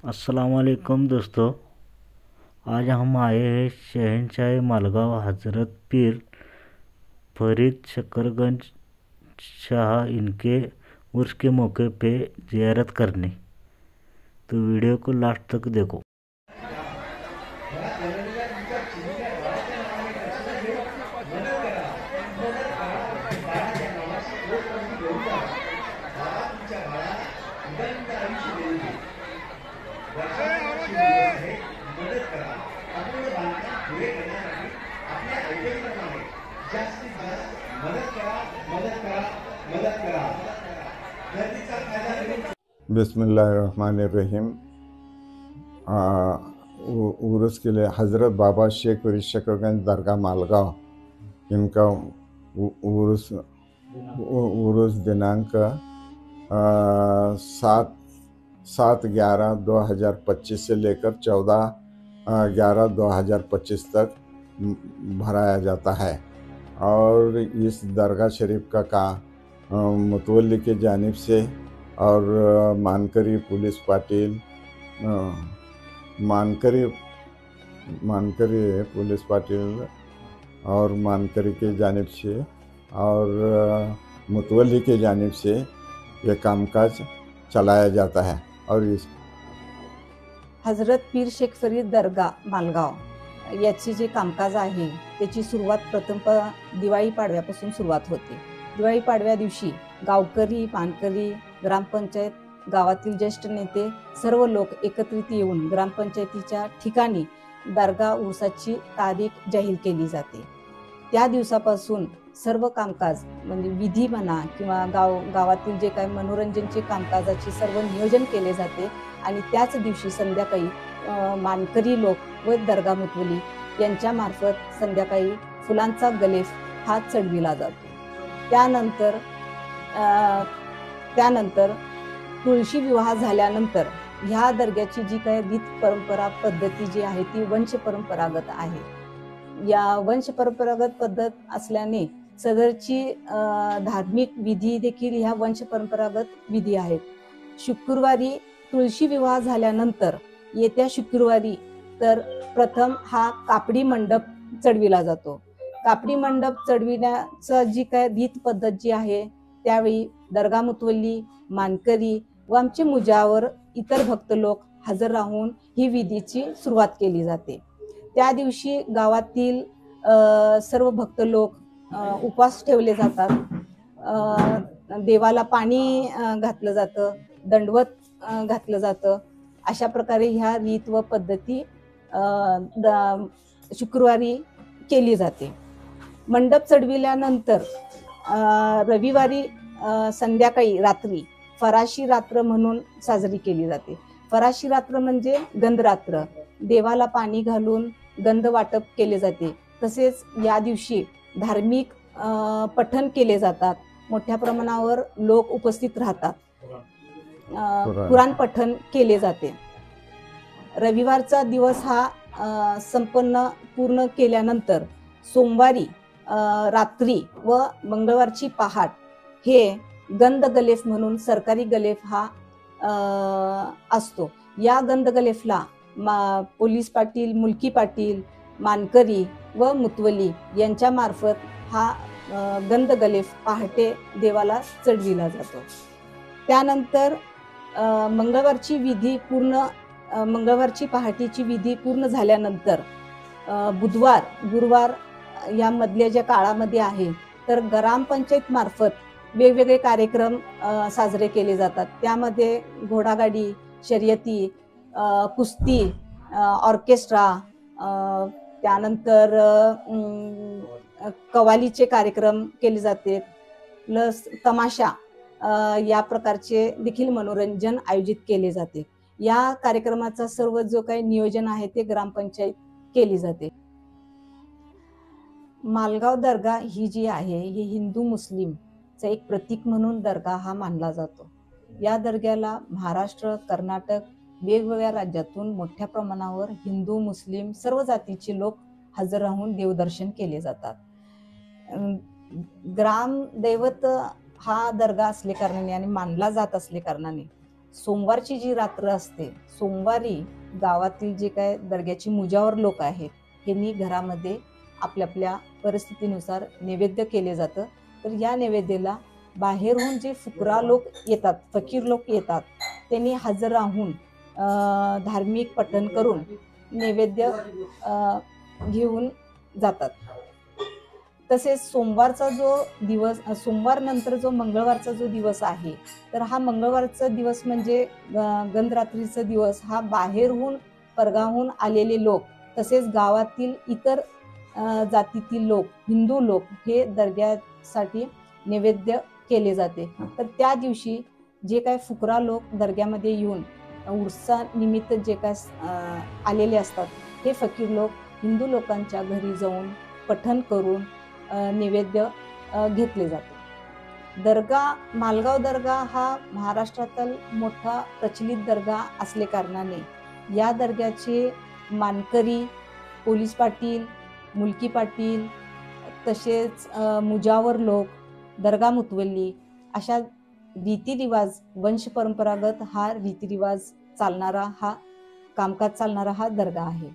अस्सलामुअलैकुम दोस्तों। आज हम आए हैं शहनशाह मालगांव हज़रत पीर फरीद शकरगंज शाह इनके उर्स के मौके पे ज़ियारत करने। तो वीडियो को लास्ट तक देखो। बिस्मिल्लाहिर्रहमानिर्रहीम। उर्स के लिए हज़रत बाबा शेख फरीद शकरगंज दरगाह मालगांव इनका उर्स दिनांक 7/11/2025 से लेकर 14/11/2025 तक भराया जाता है। और इस दरगाह शरीफ का मुतवल्ली की जानिब से और मानकरी पुलिस पाटिल मानकरी पुलिस पाटिल और मानकरी की जानिब से और मुतवल्ली की जानिब से ये कामकाज चलाया जाता है। और इस हजरत पीर शेख फरीद दर्गा मालगाव याची जे कामकाज आहे त्याची सुरुवात प्रथम दिवाळी पाडव्यापासून सुरुवात होते। दिवाळी पाडव्या दिवशी गावकरी, मानकरी, ग्रामपंचायत, गावातील ज्येष्ठ नेते सर्व लोक एकत्रित येऊन ग्रामपंचायतीच्या ठिकाणी दर्गा उर्साची तारीख जाहीर केली जाते। त्या दिवसापासून सर्व कामकाज म्हणजे विधी म्हणा किंवा गावातील जे काही मनोरंजनचे कामकाजाचे सर्व नियोजन केले जाते आणि त्याच दिवशी संध्याकाळी मानकरी लोक व दर्गा मुतवली यांच्या मार्फत संध्याकाळी फुलांचा गलेफ हा चढविला जातो। त्यानंतर तुळशी विवाह झाल्यानंतर ह्या दर्ग्याची जी काही रीत परंपरा पद्धती जी आहे ती वंश परंपरागत आहे। या वंश परंपरागत पद्धत असल्याने सदरची धार्मिक विधी देखील ह्या वंश परंपरागत विधी आहेत। शुक्रवारी तुळशी विवाह झाल्यानंतर येत्या शुक्रवारी तर प्रथम हा कापडी मंडप चढविला जातो। कापडी मंडप चढविण्याचा जी काय रीत पद्धत जी आहे त्यावेळी दर्गा मुतवल्ली, मानकरी व आमचे मुजावर इतर भक्त लोक हजर राहून ही विधीची सुरुवात केली जाते। त्या दिवशी गावातील सर्व भक्त लोक उपवास ठेवले जातात। देवाला पाणी घातलं जातं, दंडवत घातलं जातं। अशा प्रकारे ह्या रीत व पद्धती शुक्रवारी केली जाते। मंडप चढविल्यानंतर रविवारी संध्याकाळी रात्री फराशी रात्र म्हणून साजरी केली जाते। फराशी रात्र म्हणजे गंधरात्र। देवाला पाणी घालून गंध वाटप केले जाते। तसेच या दिवशी धार्मिक पठण केले जातात। मोठ्या प्रमाणावर लोक उपस्थित राहतात। कुराण पठण केले जाते। रविवारचा दिवस हा पूर्ण केल्यानंतर सोमवारी रात्री व मंगळवारची पहाट हे गंध गलेफ म्हणून सरकारी गलेफ हा असतो। या गंध गलेफला पोलीस पाटील, मुलकी पाटील, मानकरी व मुतवली यांच्या मार्फत हा गंध गलेफ पहाटे देवाला चढविला जातो। त्यानंतर मंगळवारची पहाटेची विधी पूर्ण झाल्यानंतर बुधवार, गुरुवार या मधल्या ज्या काळामध्ये आहे तर ग्रामपंचायत मार्फत वेगवेगळे कार्यक्रम साजरे केले जातात। त्यामध्ये घोडागाडी शर्यती, कुस्ती, ऑर्केस्ट्रा, त्यानंतर कवालीचे कार्यक्रम केले जाते, प्लस तमाशा या प्रकारचे देखील मनोरंजन आयोजित केले जाते। या कार्यक्रमाचा सर्व जो काही नियोजन आहे ते ग्रामपंचायत केली जाते। मालगाव दर्गा ही जी आहे ही हिंदू मुस्लिमचा एक प्रतीक म्हणून दर्गा हा मानला जातो। या दर्ग्याला महाराष्ट्र, कर्नाटक वेगवेगळ्या राज्यातून मोठ्या प्रमाणावर हिंदू, मुस्लिम सर्व जातीचे लोक हजर राहून देवदर्शन केले जातात। ग्राम दैवत हा दर्गा असले कारणाने आणि मानला जात असले कारणाने सोमवारची जी रात्र असते, सोमवारी गावातील जे काय दर्ग्याची मुजावर लोक आहेत यांनी घरामध्ये आपल्या आपल्या परिस्थितीनुसार नैवेद्य केले जातं. तर या नैवेद्याला बाहेरून जे फुकरा लोक येतात, फकीर लोक येतात, त्यांनी हजर राहून धार्मिक पठण करून नैवेद्य घेऊन जातात. तसेच सोमवारचा जो दिवस, सोमवार नंतर जो मंगळवारचा जो दिवस आहे, तर हा मंगळवारचा दिवस म्हणजे गंधरात्रीचा दिवस, हा बाहेरहून परगावहून आलेले लोक तसेच गावातील इतर जातीतील लोक, हिंदू लोक हे दर्ग्यासाठी नैवेद्य केले जाते. तर त्या दिवशी जे काय फुकरा लोक दर्ग्यामध्ये येऊन उर्सानिमित्त जे काय आलेले असतात, हे फकीर लोक हिंदू लोकांच्या घरी जाऊन पठण करून नैवेद्य घेतले जाते. दर्गा, मालगाव दर्गा हा महाराष्ट्रातील मोठा प्रचलित दर्गा असले कारणाने या दर्ग्याचे मानकरी, पोलीस पाटील, मुलकी पाटील, तसेच मुजावर लोक, दर्गा मुतवल्ली अशा रीतिरिवाज, वंश परंपरागत हा रीतिरिवाज चालणारा, हा कामकाज चालणारा हा दर्गा आहे.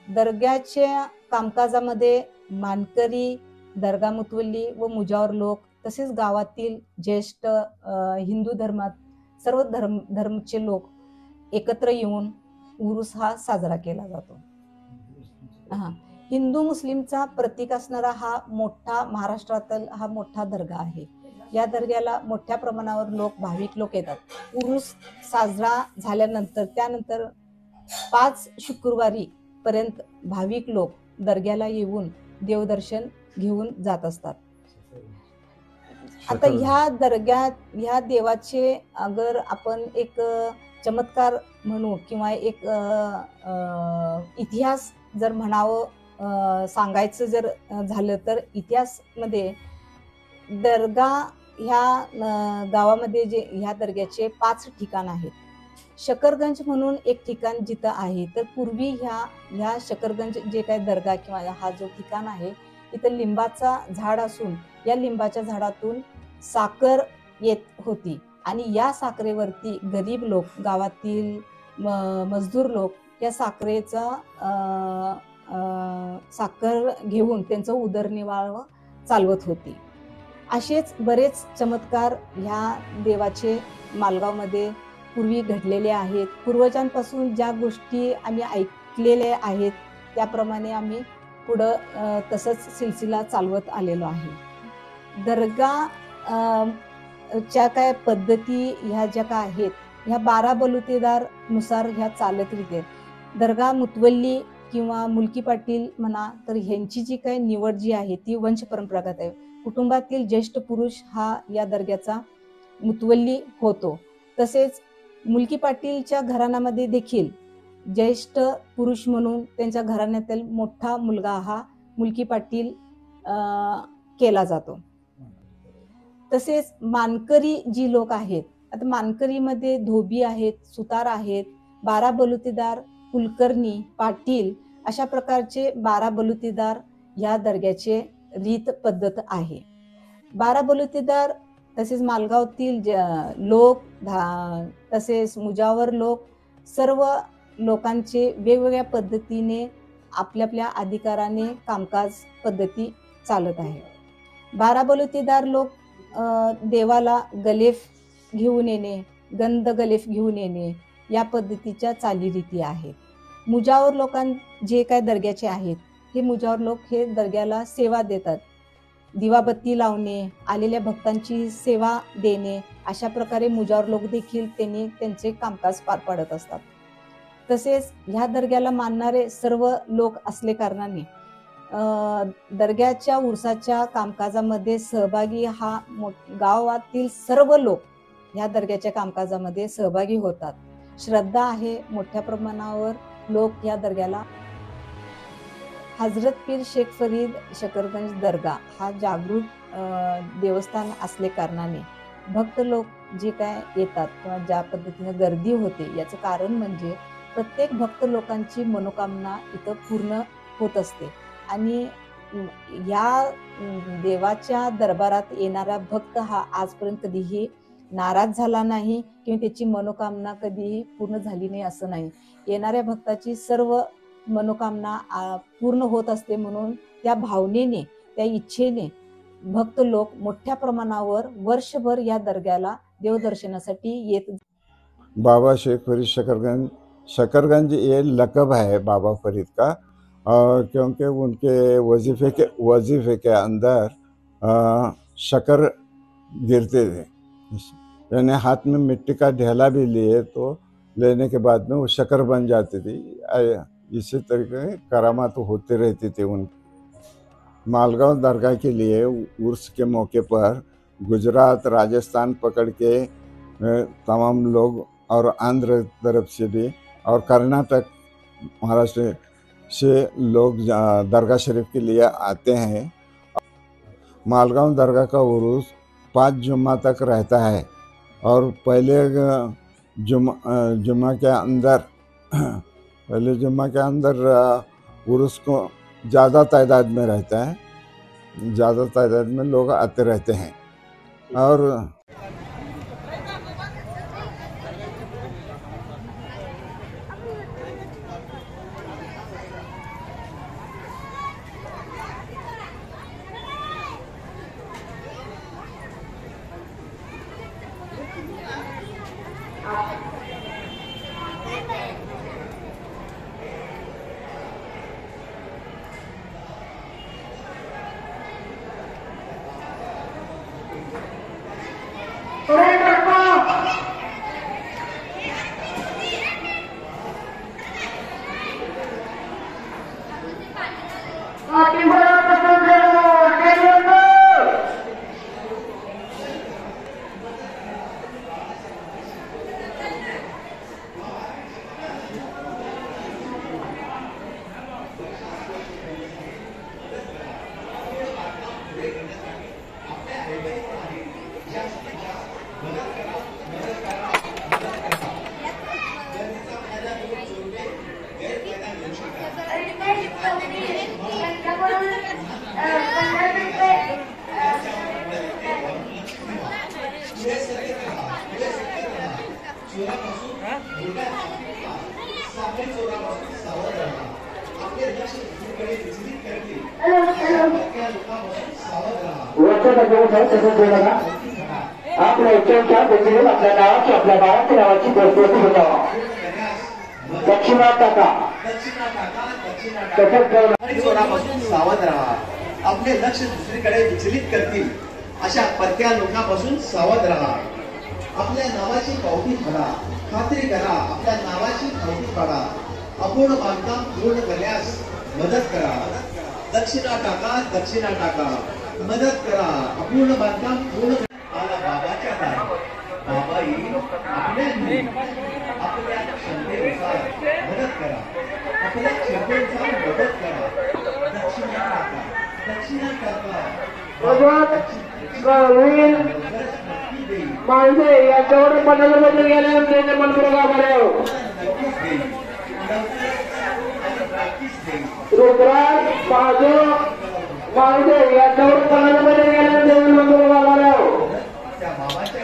दर्ग्याच्या कामकाजामध्ये मानकरी, दर्गा मुतवल्ली व मुजावर लोक तसेच गावातील ज्येष्ठ हिंदू धर्मात सर्व धर्मचे लोक एकत्र येऊन उरूस हा साजरा केला जातो. हिंदू मुस्लिमचा प्रतीक असणारा हा मोठा, महाराष्ट्रातील हा मोठा दर्गा आहे. या दर्ग्याला मोठ्या प्रमाणावर लोक, भाविक लोक येतात. उरूस साजरा झाल्यानंतर त्यानंतर 5 शुक्रवारी पर्यंत भाविक लोक दर्ग्याला येऊन देवदर्शन घेऊन जात असतात. आता ह्या दर्ग्यात, ह्या देवाचे अगर आपण एक चमत्कार म्हणू किंवा एक इतिहास जर म्हणावं, सांगायचं जर झालं तर इतिहासमध्ये दर्गा ह्या गावामध्ये जे ह्या दर्ग्याचे 5 ठिकाण आहेत. शकरगंज म्हणून एक ठिकाण जिथं आहे, तर पूर्वी ह्या शकरगंज जे काय दर्गा किंवा हा जो ठिकाण आहे, तिथं लिंबाचा झाड असून या लिंबाच्या झाडातून साखर येत होती आणि या साखरेवरती गरीब लोक, गावातील मजदूर लोक या साखरेचा साखर घेऊन त्यांचं उदरनिर्वाह चालवत होती. असेच बरेच चमत्कार ह्या देवाचे मालगावमध्ये पूर्वी घडलेले आहेत. पूर्वजांपासून ज्या गोष्टी आम्ही ऐकलेल्या आहेत त्याप्रमाणे आम्ही पुढं तसंच सिलसिला चालवत आलेलो आहे. दर्गा च्या काय पद्धती ह्या ज्या काय आहेत, ह्या 12 बलुतेदार नुसार ह्या चालत रिते. दर्गा मुतवल्ली किंवा मुलकी पाटील म्हणा, तर ह्यांची जी काही निवड जी आहे ती वंश परंपरागत आहे. कुटुंबातील ज्येष्ठ पुरुष हा या दर्ग्याचा मुतवल्ली होतो. तसेच मुलकी पाटीलच्या घराण्यामध्ये देखील ज्येष्ठ पुरुष म्हणून त्यांच्या घराण्यातील मोठा मुलगा हा मुलकी पाटील केला जातो. तसेच मानकरी जी लोक आहेत, आता मानकरीमध्ये धोबी आहेत, सुतार आहेत, 12 बलुतेदार, कुलकर्णी, पाटील अशा प्रकारचे 12 बलुतेदार या दर्ग्याचे रीत पद्धत आहे. 12 बलुतेदार तसेच मालगावतील लोक, तसेच मुजावर लोक, सर्व लोकांचे वेगवेगळ्या पद्धतीने आपल्या आपल्या अधिकाराने कामकाज पद्धती चालत आहे. 12 बलुतेदार लोक देवाला गलेफ घेऊन येणे, गंध गलेफ घेऊन येणे या पद्धतीच्या चालीरीती आहेत. मुजावर लोकां जे काय दर्ग्याचे आहेत, हे मुजावर लोक हे दर्ग्याला सेवा देतात. दिवाबत्ती लावणे, आलेल्या भक्तांची सेवा देणे, अशा प्रकारे मुजावर लोक देखील त्यांनी त्यांचे कामकाज पार पाडत असतात. तसेच ह्या दर्ग्याला मानणारे सर्व लोक असले कारणाने दर्ग्याच्या उरसाच्या कामकाजामध्ये सहभागी हा गावातील सर्व लोक ह्या दर्ग्याच्या कामकाजामध्ये सहभागी होतात. श्रद्धा आहे, मोठ्या प्रमाणावर लोक या दर्ग्याला. हजरत पीर शेख फरीद शकरगंज दर्गा हा जागृत देवस्थान असले कारणाने भक्त लोक जे काय येतात किंवा ज्या पद्धतीने गर्दी होते, याचं कारण म्हणजे प्रत्येक भक्त लोकांची मनोकामना इथं पूर्ण होत असते आणि या देवाच्या दरबारात येणारा भक्त हा आजपर्यंत कधीही नाराज झाला नाही किंवा त्याची मनोकामना कधीही पूर्ण झाली नाही असं नाही. येणाऱ्या भक्ताची सर्व मनोकामना पूर्ण होत असते. म्हणून त्या भावनेने, त्या इच्छेने भक्त लोक मोठ्या प्रमाणावर वर्षभर या दर्ग्याला देवदर्शनासाठी येत. बाबा शेख फरीद शकरगंज, शकरगंज ये लक़ब है बाबा फरीद का, क्योंकि उनके वजीफ़े के अंदर शक्कर गिरते थे, यानी हाथ में मिट्टी का ढेला भी लिए तो लेने के बाद में वो शक्कर बन जाती थी। इसी तरीके की करामात होती रहती थी उन। मालगांव दरगाह के लिए उर्स के मौके पर गुजरात, राजस्थान पकड़ के तमाम लोग और आंध्र तरफ से भी और कर्नाटक, महाराष्ट्र से लोग दरगाह शरीफ के लिए आते हैं। मालगांव दरगाह का उर्स 5 जुम्मा तक रहता है और पहले जुम्मा के अंदर उर्स को ज़्यादा तादाद में रहता है, ज़्यादा तादाद में लोग आते रहते हैं। और आपल्या उच्चांच्या गतीने आपल्या नावाची, आपल्या बाळाच्या नावाची प्रस्तुती बजावा. दक्षिणा टाका, चोरापासून सावध राहा. आपले लक्ष दुसरीकडे विचलित करतील अशा परक्या लोकांपासून सावध राहा. आपल्या नावाची पावती फाडा, खात्री करा. आपल्या नावाची पावती फाडा. अपूर्ण बांधकाम पूर्ण करण्यास मदत करा. दक्षिणा टाका, दक्षिणा टाका, मदत करा. अपूर्ण बांधकाम पूर्ण आला बाबाच्या दारी. बाबा येईल आपल्या क्षमतेनुसार मदत करा. आपल्या क्षमतेनुसार मदत करा. दक्षिणा टाका, दक्षिणा टाका. माझे याच्यावर मंडळामध्ये गेल्यानंतर मंडळ रुद्राज बाजू माझे याच्यावर मंडळामध्ये गेल्यानंतर मंडळ त्या बाबाच्या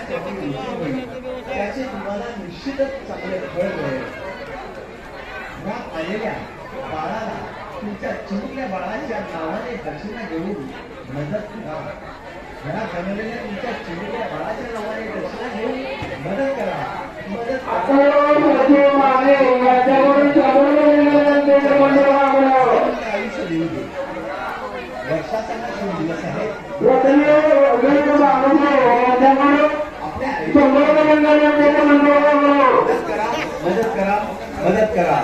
त्याचे तुम्हाला निश्चितच चांगले फळ मिळेल. आलेल्या बाळाला तुमच्या चिमुकल्या बाळाच्या नावाने दक्षिणा घेऊन मदत करा. घरात बनवलेल्या तुमच्या चिमुकल्या बाळाच्या नावाने दक्षिणा घेऊन मदत करा. मदत आयुष्य देऊ दे. वर्षाचा दिवस आहे. मदत करा, मदत करा.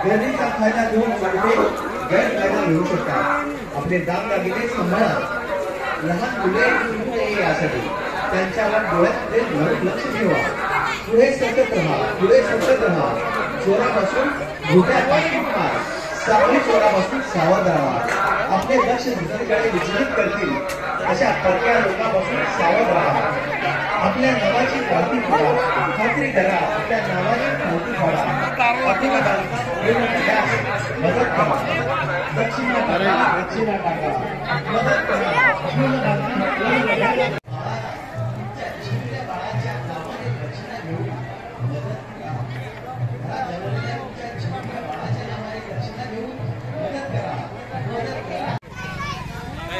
गर्दीचा फायदा घेऊन कोणते गैरफायदा घेऊ शकतात. आपले दागदागिने सांभाळा. लहान मुले यासाठी त्यांच्यावर डोळ्यामध्ये लक्ष ठेवा. पुढे सतत राहा, पुढे सतत राहा. चोरापासून धोक्यापासून सावली चोरापासून सावध राहा. आपले लक्ष दुसरीकडे विचलित करतील अशा परक्या लोकांपासून सावध राहा. आपल्या नावाची पावती फाडा, खात्री करा. आपल्या नावाची पावती फाडा. आपल्याला मदत करा. दक्षिणा टाका, दक्षिणा टाका, मदत करा.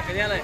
कधी आलाय